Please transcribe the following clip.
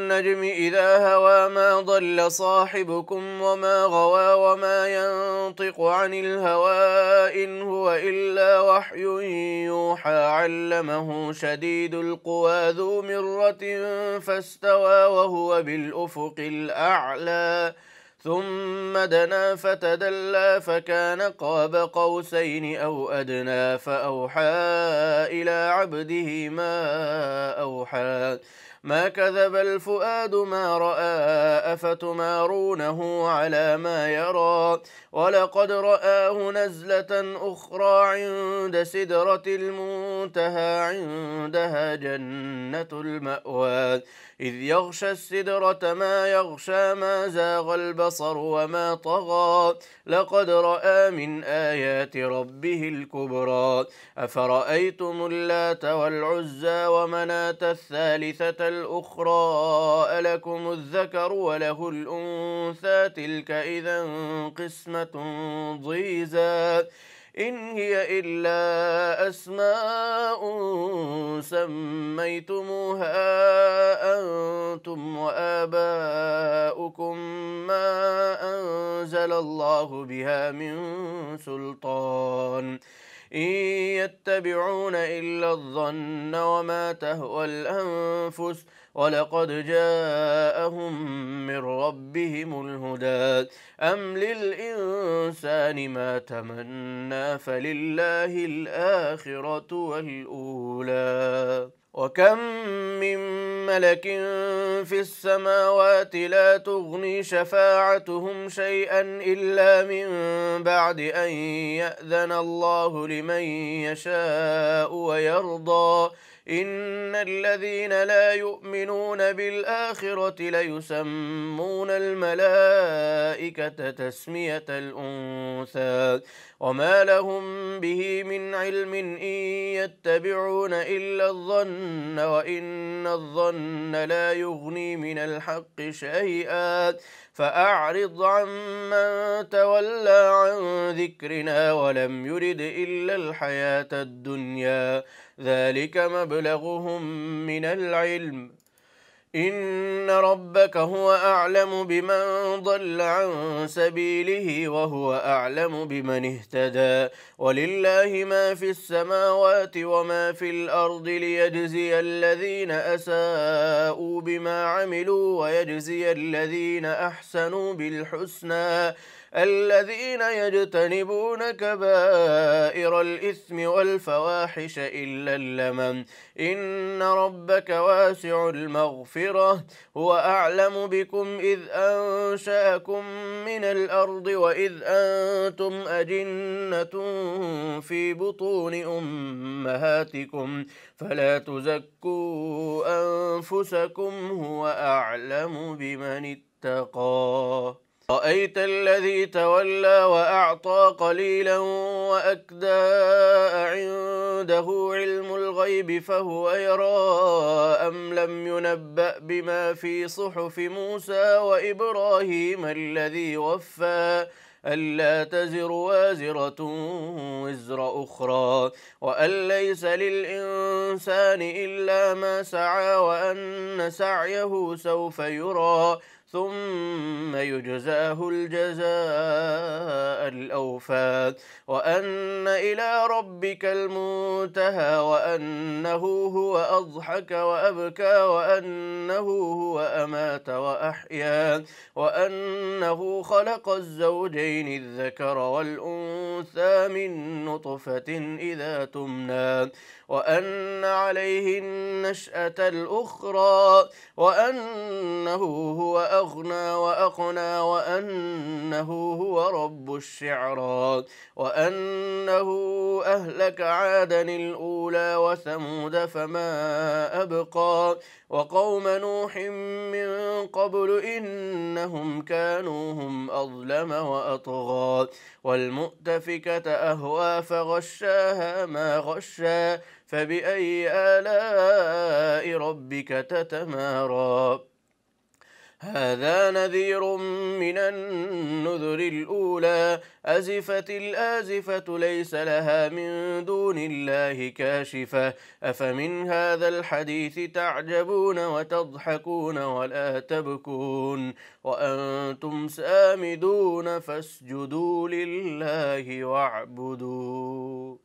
وَالنَّجْمِ إِذَا هَوَىٰ مَا ضَلَّ صَاحِبُكُمْ وَمَا غَوَىٰ وَمَا يَنطِقُ عَنِ الْهَوَىٰ إِنْ هُوَ إِلَّا وَحْيٌ يُوحَىٰ عَلَّمَهُ شَدِيدُ الْقُوَىٰ ذُو مِرَّةٍ فَاسْتَوَىٰ وَهُوَ بِالْأُفُقِ الْأَعْلَىٰ ثُمَّ دَنَا فَتَدَلَّىٰ فَكَانَ قَابَ قَوْسَيْنِ أَوْ أَدْنَىٰ فَأَوْحَىٰ إِلَىٰ عَبْدِهِ مَا أَوْحَىٰ ما كذب الفؤاد ما رأى أفتمارونه على ما يرى ولقد رآه نزلة أخرى عند سدرة المنتهى عندها جنة المأوى إذ يغشى السدرة ما يغشى ما زاغ البصر وما طغى لقد رأى من آيات ربه الكبرى أفرأيتم اللات والعزى ومناة الثالثة الأخرى ألكم الذكر وله الأنثى تلك إذا قسمة ضيزى إن هي إلا أسماء سميتموها أنتم وآباؤكم ما أنزل الله بها من سلطان إن يتبعون إلا الظن وما تهوى الأنفس ولقد جاءهم من ربهم الهدى أم للإنسان ما تمنى فلله الآخرة والأولى وكم من ملك في السماوات لا تغني شفاعتهم شيئا إلا من بعد أن يأذن الله لمن يشاء ويرضى إن الذين لا يؤمنون بالآخرة ليسمون الملائكة تسمية الأنثى وما لهم به من علم إن يتبعون إلا الظن وإن الظن لا يغني من الحق شيئا فأعرض عمن تولى عن ذكرنا ولم يرد إلا الحياة الدنيا ذلك مبلغهم من العلم إن ربك هو أعلم بمن ضل عن سبيله وهو أعلم بمن اهتدى ولله ما في السماوات وما في الأرض ليجزي الذين أساءوا بما عملوا ويجزي الذين أحسنوا بالحسنى الذين يجتنبون كبائر الإثم والفواحش إلا اللمم إن ربك واسع المغفرة هو أعلم بكم إذ أنشأكم من الأرض وإذ أنتم أجنة في بطون أمهاتكم فلا تزكوا أنفسكم هو أعلم بمن اتقى رأيت الذي تولى وأعطى قليلا وأكدى عنده علم الغيب فهو يرى أم لم ينبأ بما في صحف موسى وإبراهيم الذي وفى ألا تزر وازرة وزر أخرى وأن ليس للإنسان إلا ما سعى وأن سعيه سوف يرى ثم يجزاه الجزاء الأوفى وأن إلى ربك المنتهى وأنه هو أضحك وأبكى وأنه هو أمات وأحيا وأنه خلق الزوجين الذكر والأنثى من نطفة إذا تمنى وأن عليه النشأة الأخرى وأنه هو أغنى وأقنى وأنه هو رب الشعرى وأنه أهلك عادا الأولى وثمود فما أبقى وقوم نوح من قبل إنهم كانوا هم أظلم وأطغى والمؤتفكة أهوى فغشاها ما غشا فبأي آلاء ربك تتمارى هذا نذير من النذر الأولى أزفت الآزفة ليس لها من دون الله كاشفة أفمن هذا الحديث تعجبون وتضحكون ولا تبكون وأنتم سامدون فاسجدوا لله واعبدوا.